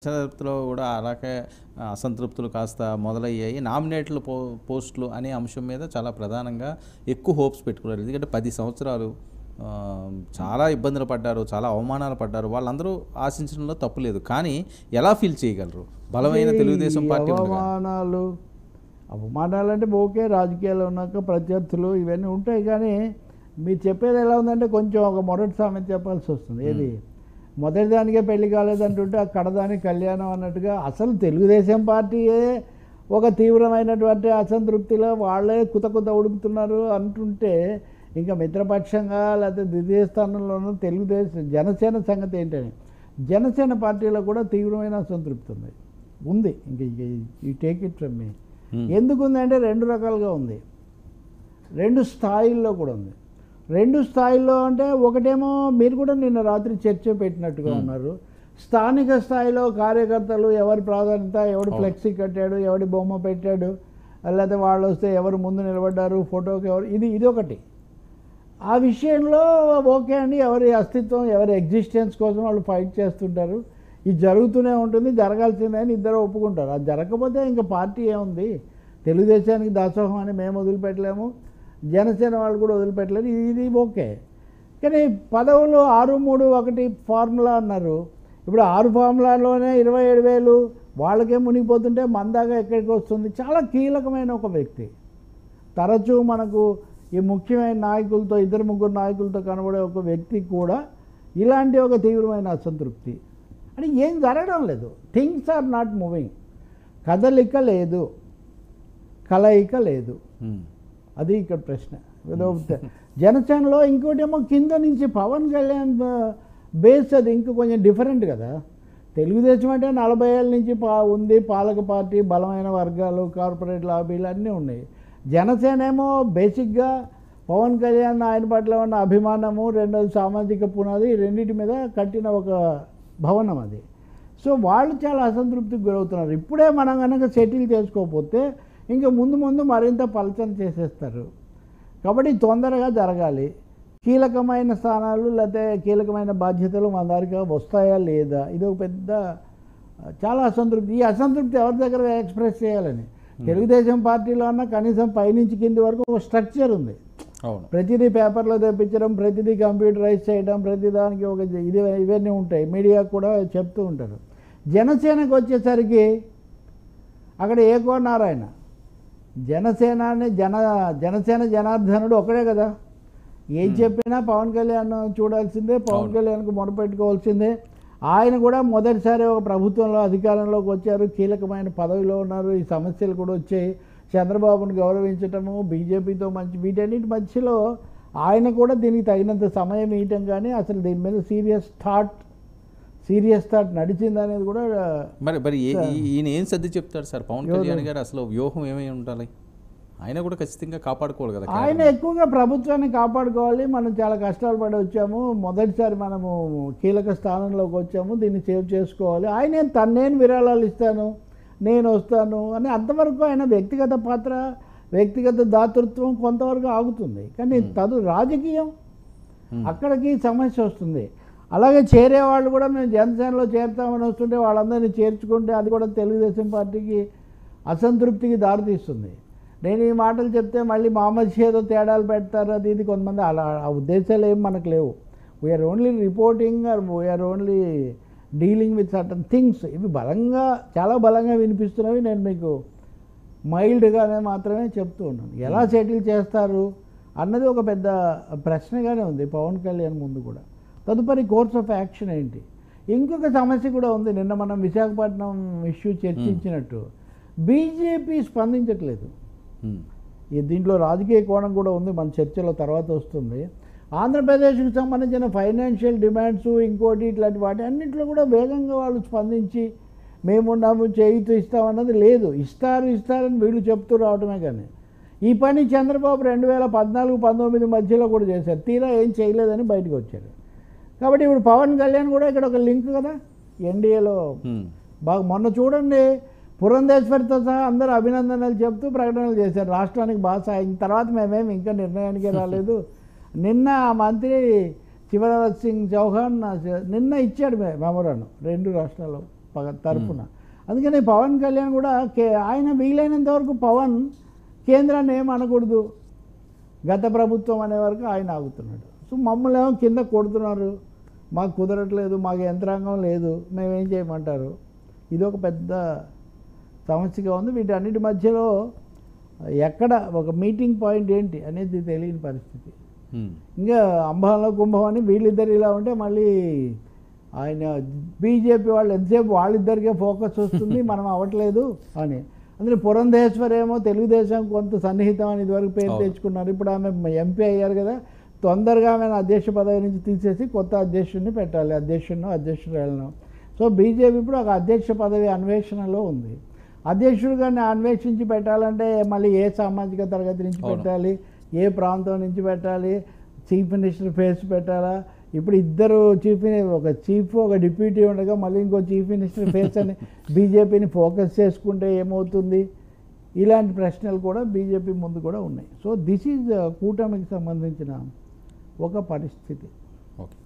అసంతృప్తిలో కూడా అలాగే అసంతృప్తులు కాస్త మొదలయ్యాయి. నామినేట్ల పోస్టులు అనే అంశం మీద చాలా ప్రధానంగా ఎక్కువ హోప్స్ పెట్టుకున్నారు. ఎందుకంటే 10 సంవత్సరాలు చాలా ఇబ్బందులు పడ్డారు, చాలా అవమానాలు పడ్డారు. వాళ్ళందరూ ఆశించడంలో తప్పు లేదు. కానీ ఎలా ఫీల్ చేయగలరు బలమైన తెలుగుదేశం పార్టీ ఉండగా? అవమానాలు అంటే ఓకే, రాజకీయాలు ఉన్నాక ప్రత్యర్థులు ఇవన్నీ ఉంటాయి. కానీ మీరు చెప్పేది ఎలా ఉందంటే కొంచెం ఒక మొదటి సామెత చెప్పాల్సి వస్తుంది. ఏది మొదటి దానికే పెళ్లి కాలేదంటుంటే ఆ కడదానికి కళ్యాణం అన్నట్టుగా అసలు తెలుగుదేశం పార్టీయే ఒక తీవ్రమైనటువంటి అసంతృప్తిలో వాళ్ళే కుత ఉడుకుతున్నారు అంటుంటే ఇంకా మిత్రపక్షంగా లేకపోతే ద్వితీయ స్థానంలోనూ తెలుగుదేశం జనసేన సంగతి ఏంటని జనసేన పార్టీలో కూడా తీవ్రమైన అసంతృప్తి ఉంది. ఇంక ఈ టేక్ ఇట్ ఫ్రమ్ మీ. ఎందుకు ఉందంటే రెండు రకాలుగా ఉంది, రెండు స్థాయిల్లో కూడా ఉంది. రెండు స్థాయిల్లో అంటే ఒకటేమో మీరు కూడా నిన్న రాత్రి చర్చ పెట్టినట్టుగా ఉన్నారు. స్థానిక స్థాయిలో కార్యకర్తలు ఎవరి ప్రాధాన్యత, ఎవడు ఫ్లెక్సీ కట్టాడు, ఎవడి బొమ్మ పెట్టాడు, లేకపోతే వాళ్ళు వస్తే ఎవరు ముందు నిలబడ్డారు, ఫోటోకి ఎవరు, ఇది ఒకటి. ఆ విషయంలో ఓకే అండి, ఎవరి అస్తిత్వం ఎవరి ఎగ్జిస్టెన్స్ కోసం వాళ్ళు ఫైట్ చేస్తుంటారు. ఇది జరుగుతూనే ఉంటుంది, జరగాల్సిందే అని ఇద్దరు ఒప్పుకుంటారు. అది జరగకపోతే ఇంకా పార్టీ ఏముంది, తెలుగుదేశానికి దాసోహం అని మేము వదిలిపెట్టలేము, జనసేన వాళ్ళు కూడా వదిలిపెట్టలేదు, ఇది ఓకే. కానీ పదవులు 6-3-1 ఫార్ములా అన్నారు. ఇప్పుడు 6 ఫార్ములాలోనే 27,000 వాళ్ళకే మునిగిపోతుంటే మందాగా ఎక్కడికి వస్తుంది? చాలా కీలకమైన ఒక వ్యక్తి. తరచూ మనకు ఈ ముఖ్యమైన నాయకులతో, 2-3 నాయకులతో కనబడే ఒక వ్యక్తి కూడా ఇలాంటి ఒక తీవ్రమైన అసంతృప్తి అంటే ఏం జరగడం లేదు. Things are not moving. కదలిక లేదు, కలయిక లేదు. అది ఇక్కడ ప్రశ్న. జనసేనలో ఇంకోటేమో కింద నుంచి పవన్ కళ్యాణ్ బేస్ అది ఇంకా కొంచెం డిఫరెంట్ కదా. తెలుగుదేశం అంటే 40 ఏళ్ళ నుంచి ఉంది, పాలక పార్టీ, బలమైన వర్గాలు, కార్పొరేట్ లాబీలు అన్నీ ఉన్నాయి. జనసేన ఏమో బేసిక్గా పవన్ కళ్యాణ్ ఆయన పట్ల ఉన్న అభిమానము, రెండోది సామాజిక పునాది, రెండింటి మీద కట్టిన ఒక భవనం అది. సో వాళ్ళు చాలా అసంతృప్తికి గురవుతున్నారు. ఇప్పుడే మనం కనుక సెటిల్ చేసుకోకపోతే ఇంకా ముందు మరింత పలచన చేసేస్తారు. కాబట్టి తొందరగా జరగాలి. కీలకమైన స్థానాలు లేకపోతే కీలకమైన బాధ్యతలు మన దగ్గర వస్తాయా లేదా, ఇది ఒక పెద్ద చాలా అసంతృప్తి. ఈ అసంతృప్తి ఎవరి దగ్గర ఎక్స్ప్రెస్ చేయాలని తెలుగుదేశం పార్టీలో అన్న కనీసం పైనుంచి కింది వరకు ఒక స్ట్రక్చర్ ఉంది. ప్రతిదీ పేపర్లో తెప్పించడం, ప్రతిదీ కంప్యూటరైజ్ చేయడం, ప్రతిదానికి ఒక ఇవన్నీ ఉంటాయి. మీడియా కూడా చెప్తూ ఉంటారు. జనసేనకు వచ్చేసరికి అక్కడ ఏకో నారాయణ, జనసేన జనార్దనుడు ఒకడే కదా. ఏం చెప్పినా పవన్ కళ్యాణ్ చూడాల్సిందే, పవన్ కళ్యాణ్కు మొరపెట్టుకోవాల్సిందే. ఆయన కూడా మొదటిసారి ఒక ప్రభుత్వంలో అధికారంలోకి వచ్చారు, కీలకమైన పదవిలో ఉన్నారు. ఈ సమస్యలు కూడా వచ్చాయి. చంద్రబాబును గౌరవించటము, బీజేపీతో వీటన్నిటి మధ్యలో ఆయన కూడా దీనికి తగినంత సమయం ఇవ్వటం, కానీ అసలు దీని మీద సీరియస్ థాట్ నడిచింది అనేది కూడా. మరి ఈయన ఏం సర్ది చెప్తారు సార్ పవన్ కళ్యాణ్ గారు? అసలు వ్యూహం ఏమై ఉండాలి? ఆయన కూడా ఖచ్చితంగా కాపాడుకోవాలి కదా. ఆయన ఎక్కువగా ప్రభుత్వాన్ని కాపాడుకోవాలి. మనం చాలా కష్టాలు పడి వచ్చాము, మొదటిసారి మనము కీలక స్థానంలోకి వచ్చాము, దీన్ని సేవ్ చేసుకోవాలి. ఆయన నేను విరాళాలు ఇస్తాను, నేను వస్తాను అని అంతవరకు ఆయన వ్యక్తిగత పాత్ర, వ్యక్తిగత దాతృత్వం కొంతవరకు ఆగుతుంది. కానీ రాజకీయం అక్కడికి సమస్య వస్తుంది. అలాగే చేరేవాళ్ళు కూడా మేము జనసేనలో చేరుతామని వస్తుంటే వాళ్ళందరినీ చేర్చుకుంటే అది కూడా తెలుగుదేశం పార్టీకి అసంతృప్తికి దారితీస్తుంది. నేను ఈ మాటలు చెప్తే మళ్ళీ మా మధ్య ఏదో తేడాలు పెడతారు, అది ఇది కొంతమంది అలా ఆ ఉద్దేశాలు ఏం మనకు లేవు. We're only reporting or we're only dealing with certain things. ఇవి చాలా బలంగా వినిపిస్తున్నవి. నేను మీకు మైల్డ్గానే మాత్రమే చెప్తూ ఉన్నాను. ఎలా సెటిల్ చేస్తారు అన్నది ఒక పెద్ద ప్రశ్నగానే ఉంది పవన్ కళ్యాణ్ ముందు కూడా. తదుపరి కోర్స్ ఆఫ్ యాక్షన్ ఏంటి? ఇంకొక సమస్య కూడా ఉంది. నిన్న మనం విశాఖపట్నం ఇష్యూ చర్చించినట్టు బీజేపీ స్పందించట్లేదు. దీంట్లో రాజకీయ కోణం కూడా ఉంది, మన చర్చలో తర్వాత వస్తుంది. ఆంధ్రప్రదేశ్కి సంబంధించిన ఫైనాన్షియల్ డిమాండ్స్, ఇంకోటి ఇట్లాంటి వాటి అన్నింటిలో కూడా వేగంగా వాళ్ళు స్పందించి మేమున్నాము, చేయితూ ఇస్తామన్నది లేదు. ఇస్తారని వీళ్ళు చెప్తూ రావటమే. కానీ ఈ పని చంద్రబాబు 2014-19 మధ్యలో కూడా చేశారు, తీరా ఏం చేయలేదని బయటకు వచ్చారు. కాబట్టి ఇప్పుడు పవన్ కళ్యాణ్ కూడా ఇక్కడ ఒక లింక్ కదా ఎన్డీఏలో. మొన్న చూడండి, పురంధేశ్వరితో సహా అందరూ అభినందనలు చెప్తూ ప్రకటనలు చేశారు, రాష్ట్రానికి బాగా సాయం. తర్వాత మేమేమి ఇంకా నిర్ణయానికే రాలేదు. నిన్న మంత్రి శివరాజ్ సింగ్ చౌహాన్ నిన్న ఇచ్చాడు మెమోరాండం 2 రాష్ట్రాల్లో తరఫున. అందుకని పవన్ కళ్యాణ్ కూడా ఆయన వీలైనంత వరకు పవన్ కేంద్రాన్ని ఏం అనకూడదు, గత ప్రభుత్వం అనే వరకు ఆయన ఆగుతున్నాడు. సో మమ్మల్ని ఏమో కింద కొడుతున్నారు, మాకు కుదరట్లేదు, మాకు యంత్రాంగం లేదు, మేమేం చేయమంటారు. ఇది ఒక పెద్ద సమస్యగా ఉంది. వీటన్నిటి మధ్యలో ఎక్కడ ఒక మీటింగ్ పాయింట్ ఏంటి అనేది తెలియని పరిస్థితి. ఇంకా అంబాలో కుంభం అని వీళ్ళిద్దరు ఇలా ఉంటే మళ్ళీ ఆయన బీజేపీ వాళ్ళు ఎంతసేపు వాళ్ళిద్దరికే ఫోకస్ వస్తుంది, మనం అవ్వట్లేదు అని. అందులో పురంధేశ్వర్ ఏమో తెలుగుదేశం కొంత సన్నిహితం అని ఇదివరకు పేరు తెచ్చుకున్నారు. ఇప్పుడు ఆమె ఎంపీ అయ్యారు కదా, తొందరగా ఆమె అధ్యక్ష పదవి నుంచి తీసేసి కొత్త అధ్యక్షుడిని పెట్టాలి, అధ్యక్షురాలను. సో బీజేపీ ఇప్పుడు ఒక అధ్యక్ష పదవి అన్వేషణలో ఉంది. అధ్యక్షుడిగా అన్వేషించి పెట్టాలంటే మళ్ళీ ఏ సామాజిక తరగతి నుంచి పెట్టాలి, ఏ ప్రాంతం నుంచి పెట్టాలి, చీఫ్ మినిస్టర్ ఫేస్ పెట్టాలా. ఇప్పుడు ఇద్దరు ఒక చీఫ్ ఒక డిప్యూటీ ఉండగా మళ్ళీ ఇంకో చీఫ్ మినిస్టర్ ఫేస్ అని బీజేపీని ఫోకస్ చేసుకుంటే ఏమవుతుంది? ఇలాంటి ప్రశ్నలు కూడా బీజేపీ ముందు కూడా ఉన్నాయి. సో దిస్ ఈజ్ కూటమికి సంబంధించిన ఒక పరిస్థితి. ఓకే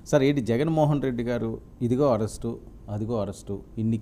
సార్, ఏంటి జగన్మోహన్ రెడ్డి గారు ఇదిగో అరెస్టు అదిగో అరెస్టు ఇన్ని